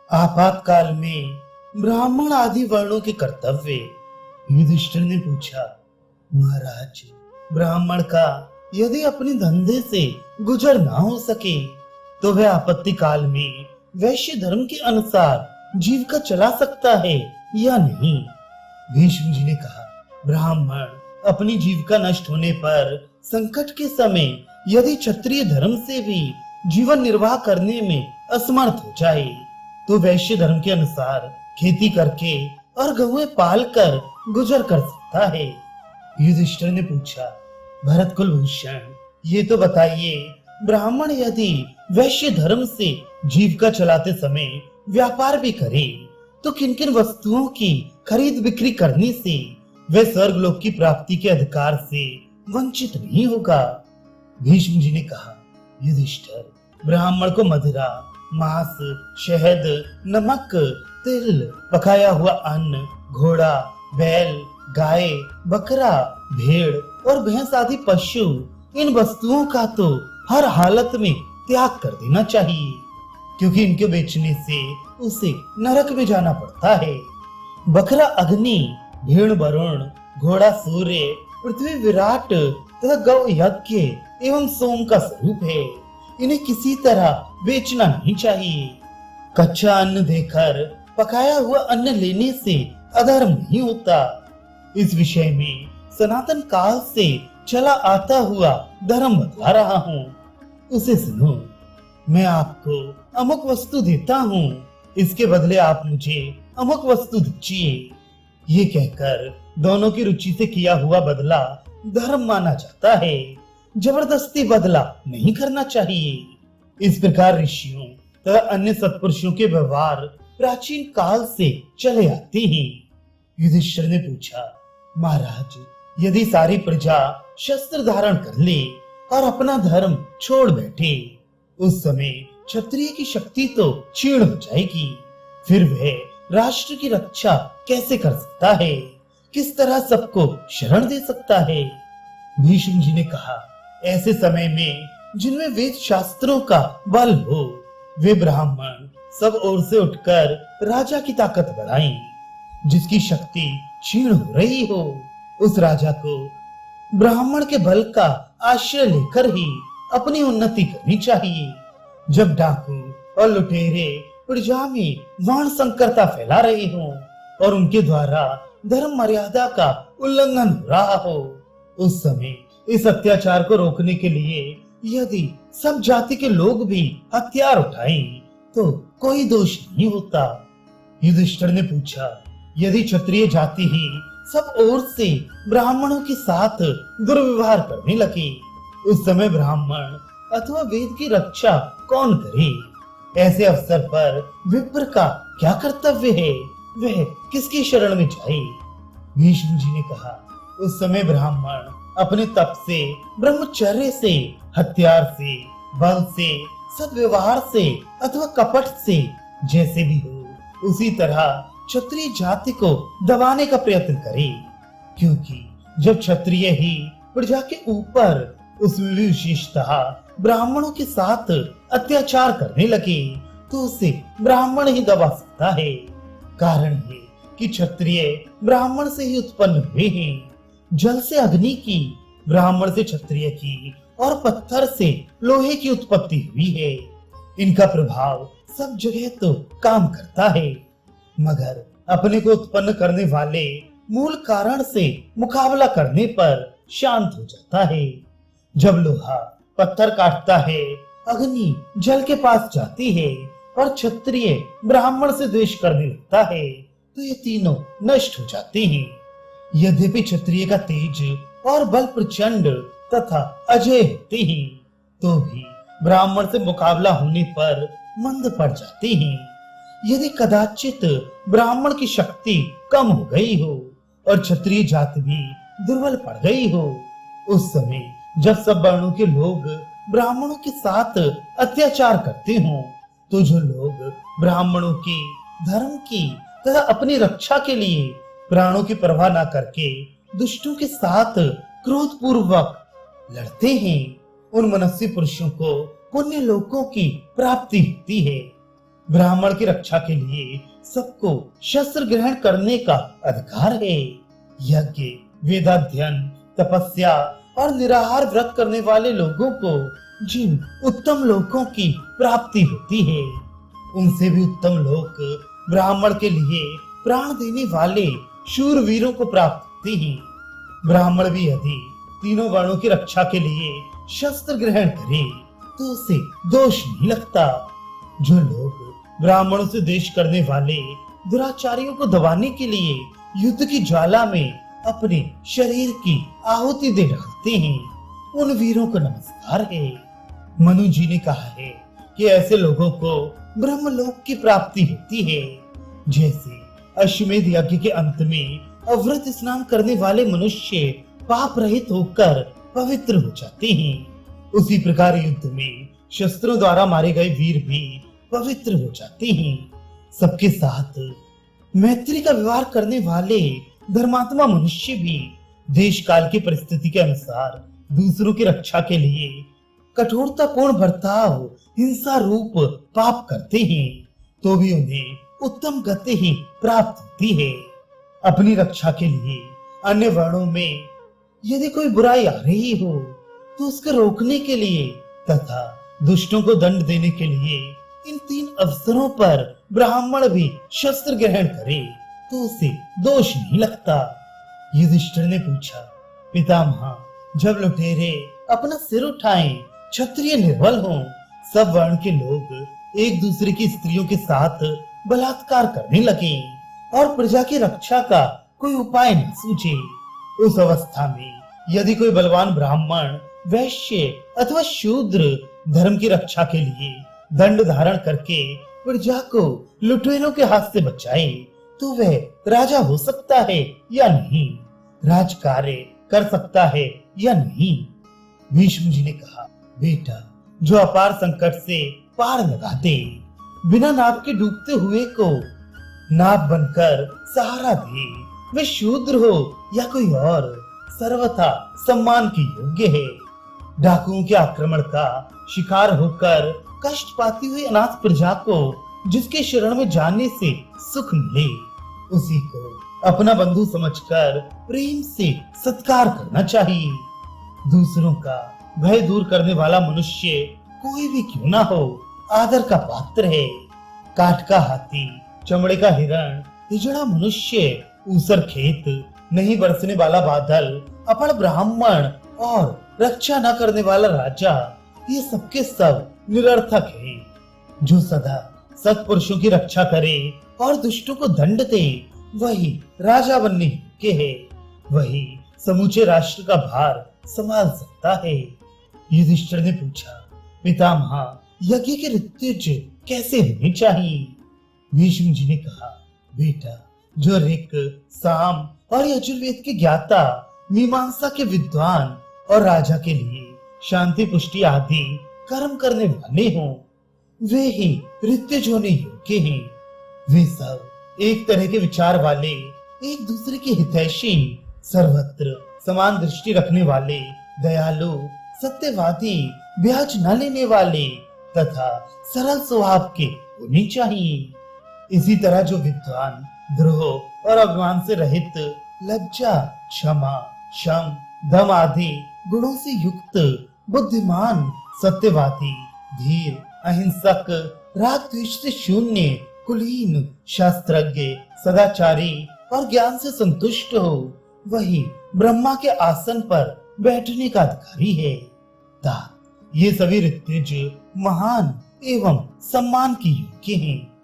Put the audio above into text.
आपातकाल में ब्राह्मण आदि वर्णों के कर्तव्य। युधिष्ठिर ने पूछा, महाराज, ब्राह्मण का यदि अपने धंधे से गुजर ना हो सके तो वह आपत्ति काल में वैश्य धर्म के अनुसार जीविका चला सकता है या नहीं? भीष्म जी ने कहा, ब्राह्मण अपनी जीविका नष्ट होने पर संकट के समय यदि क्षत्रिय धर्म से भी जीवन निर्वाह करने में असमर्थ हो जाए तो वैश्य धर्म के अनुसार खेती करके और गौएं पाल कर गुजर कर सकता है। युधिष्ठिर ने पूछा, भरत कुलभूषण, ये तो बताइए, ब्राह्मण यदि वैश्य धर्म से जीविका चलाते समय व्यापार भी करे तो किन किन वस्तुओं की खरीद बिक्री करने से वह स्वर्ग लोक की प्राप्ति के अधिकार से वंचित नहीं होगा? भीष्म जी ने कहा, युधिष्ठिर, ब्राह्मण को मदिरा, मांस, शहद, नमक, तिल, पकाया हुआ अन्न, घोड़ा, बैल, गाय, बकरा, भेड़ और भैंस आदि पशु, इन वस्तुओं का तो हर हालत में त्याग कर देना चाहिए, क्योंकि इनके बेचने से उसे नरक में जाना पड़ता है। बकरा अग्नि, भेड़ वरुण, घोड़ा सूर्य, पृथ्वी विराट तथा गौ यज्ञ एवं सोम का स्वरूप है। इन्हें किसी तरह बेचना नहीं चाहिए। कच्चा अन्न देकर पकाया हुआ अन्न लेने से अधर्म नहीं होता। इस विषय में सनातन काल से चला आता हुआ धर्म बतला रहा हूँ, उसे सुनो। मैं आपको अमुक वस्तु देता हूँ, इसके बदले आप मुझे अमुक वस्तु दीजिए। ये कहकर दोनों की रुचि से किया हुआ बदला धर्म माना जाता है। जबरदस्ती बदला नहीं करना चाहिए। इस प्रकार ऋषियों तथा अन्य सत्पुरुषों के व्यवहार प्राचीन काल से चले आते हैं। युधिष्ठिर ने पूछा, महाराज, यदि सारी प्रजा शस्त्र धारण कर ले और अपना धर्म छोड़ बैठे, उस समय क्षत्रिय की शक्ति तो क्षीण हो जाएगी। फिर वह राष्ट्र की रक्षा कैसे कर सकता है? किस तरह सबको शरण दे सकता है? भीष्म जी ने कहा, ऐसे समय में जिनमें वेद शास्त्रों का बल हो, वे ब्राह्मण सब ओर से उठकर राजा की ताकत बढ़ाएं। जिसकी शक्ति क्षीण हो रही हो, उस राजा को ब्राह्मण के बल का आश्रय लेकर ही अपनी उन्नति करनी चाहिए। जब डाकू और लुटेरे प्रजा में वर्ण संकरता फैला रहे हो और उनके द्वारा धर्म मर्यादा का उल्लंघन हो रहा हो, उस समय इस अत्याचार को रोकने के लिए यदि सब जाति के लोग भी हथियार उठाएं तो कोई दोष नहीं होता। युधिष्ठिर ने पूछा, यदि क्षत्रिय जाति ही सब ओर से ब्राह्मणों के साथ दुर्व्यवहार करने लगे, उस समय ब्राह्मण अथवा वेद की रक्षा कौन करे? ऐसे अवसर पर विप्र का क्या कर्तव्य है? वह किसकी शरण में जाए? भीष्म जी ने कहा, उस समय ब्राह्मण अपने तप से, ब्रह्मचर्य से, हथियार से, बल से, सद्व्यवहार से अथवा कपट से, जैसे भी हो, उसी तरह क्षत्रिय जाति को दबाने का प्रयत्न करे। क्योंकि जब क्षत्रिय ही प्रजा के ऊपर, उसमें भी विशेषतः ब्राह्मणों के साथ अत्याचार करने लगे तो उसे ब्राह्मण ही दबा सकता है। कारण है कि क्षत्रिय ब्राह्मण से ही उत्पन्न हुए हैं। जल से अग्नि की, ब्राह्मण से क्षत्रिय की और पत्थर से लोहे की उत्पत्ति हुई है। इनका प्रभाव सब जगह तो काम करता है, मगर अपने को उत्पन्न करने वाले मूल कारण से मुकाबला करने पर शांत हो जाता है। जब लोहा पत्थर काटता है, अग्नि जल के पास जाती है और क्षत्रिय ब्राह्मण से द्वेष करने लगता है, तो ये तीनों नष्ट हो जाते हैं। यद्यपि क्षत्रिय का तेज और बल प्रचंड तथा अजय होते हैं, तो भी ब्राह्मण से मुकाबला होने पर मंद पड़ जाते हैं। यदि कदाचित ब्राह्मण की शक्ति कम हो गई हो और क्षत्रिय जाति भी दुर्बल पड़ गई हो, उस समय जब सब वर्णों के लोग ब्राह्मणों के साथ अत्याचार करते हो, तो जो लोग ब्राह्मणों की, धर्म की तथा अपनी रक्षा के लिए प्राणों की परवाह न करके दुष्टों के साथ क्रोध पूर्वक लड़ते हैं, उन मनस्वी पुरुषों को पुण्य लोकों की प्राप्ति होती है। ब्राह्मण की रक्षा के लिए सबको शस्त्र ग्रहण करने का अधिकार है। यज्ञ, वेदाध्ययन, तपस्या और निराहार व्रत करने वाले लोगों को जिन उत्तम लोकों की प्राप्ति होती है, उनसे भी उत्तम लोक ब्राह्मण के लिए प्राण देने वाले शूरवीरों को प्राप्त होते हैं। ब्राह्मण भी यदि तीनों वर्णों की रक्षा के लिए शस्त्र ग्रहण करे तो उसे दोष नहीं लगता। जो लोग ब्राह्मणों से द्वेष करने वाले दुराचारियों को दबाने के लिए युद्ध की ज्वाला में अपने शरीर की आहुति दे डालते हैं, उन वीरों को नमस्कार है। मनु जी ने कहा है कि ऐसे लोगों को ब्रह्मलोक की प्राप्ति होती है। जैसे अश्वमेध यज्ञ के अंत में अव्रत स्नान करने वाले मनुष्य पाप रहित होकर पवित्र हो जाते हैं, उसी प्रकार युद्ध में शस्त्रों द्वारा मारे गए वीर भी पवित्र हो जाते हैं। सबके साथ मैत्री का व्यवहार करने वाले धर्मात्मा मनुष्य भी देश काल की परिस्थिति के अनुसार दूसरों की रक्षा के लिए कठोरतापूर्ण बर्ताव, हिंसा रूप पाप करते हैं, तो भी उन्हें उत्तम गति ही प्राप्त होती है। अपनी रक्षा के लिए अन्य वर्णों में यदि कोई बुराई आ रही हो तो उसको रोकने के लिए तथा दुष्टों को दंड देने के लिए इन तीन अवसरों पर ब्राह्मण भी शस्त्र ग्रहण करे तो उसे दोष नहीं लगता। युधिष्ठिर ने पूछा, पितामह, जब लुटेरे अपना सिर उठाएं, क्षत्रिय निर्बल हों, सब वर्ण के लोग एक दूसरे की स्त्रियों के साथ बलात्कार करने लगे और प्रजा की रक्षा का कोई उपाय न सूझे, उस अवस्था में यदि कोई बलवान ब्राह्मण, वैश्य अथवा शूद्र धर्म की रक्षा के लिए दंड धारण करके प्रजा को लुटेरों के हाथ से बचाए तो वह राजा हो सकता है या नहीं, राज कार्य कर सकता है या नहीं। भीष्म जी ने कहा, बेटा, जो अपार संकट से पार लगा दे, बिना नाव के डूबते हुए को नाव बनकर सहारा दे, वे शूद्र हो या कोई और, सर्वथा सम्मान की योग्य है। डाकुओं के आक्रमण का शिकार होकर कष्ट पाती हुई अनाथ प्रजा को जिसके शरण में जाने से सुख मिले, उसी को अपना बंधु समझकर प्रेम से सत्कार करना चाहिए। दूसरों का भय दूर करने वाला मनुष्य कोई भी क्यों ना हो, आदर का पात्र है। काठ का हाथी, चमड़े का हिरण, हिजड़ा मनुष्य, ऊसर खेत, नहीं बरसने वाला बादल, अपड़ ब्राह्मण और रक्षा न करने वाला राजा, ये सबके सब निरर्थक है। जो सदा सत्पुरुषों की रक्षा करे और दुष्टों को दंड दे, वही राजा बनने योग्य है, वही समूचे राष्ट्र का भार संभाल सकता है। युधिष्ठिर ने पूछा, पितामह, यज्ञ के ऋत्विज कैसे होने चाहिए? भीष्म जी ने कहा, बेटा, जो ऋक, साम और यजुर्वेद के ज्ञाता, मीमांसा के विद्वान और राजा के लिए शांति पुष्टि आदि कर्म करने वाले हों, वे ही ऋत्विज होने योग्य हैं। वे सब एक तरह के विचार वाले, एक दूसरे के हितैषी, सर्वत्र समान दृष्टि रखने वाले, दयालु, सत्यवादी, ब्याज न लेने वाले तथा सरल स्वभाव के होने चाहिए। इसी तरह जो विद्वान, द्रोह और अभिमान से रहित, लज्जा, क्षमा, शम, दम आदि गुणों से युक्त, बुद्धिमान, सत्यवादी, धीर, अहिंसक, राग द्वेष से शून्य, कुलीन, शास्त्रज्ञ, सदाचारी और ज्ञान से संतुष्ट हो, वही ब्रह्मा के आसन पर बैठने का अधिकारी है। ये सभी ऋत्विज महान एवं सम्मान की योग्य हैं।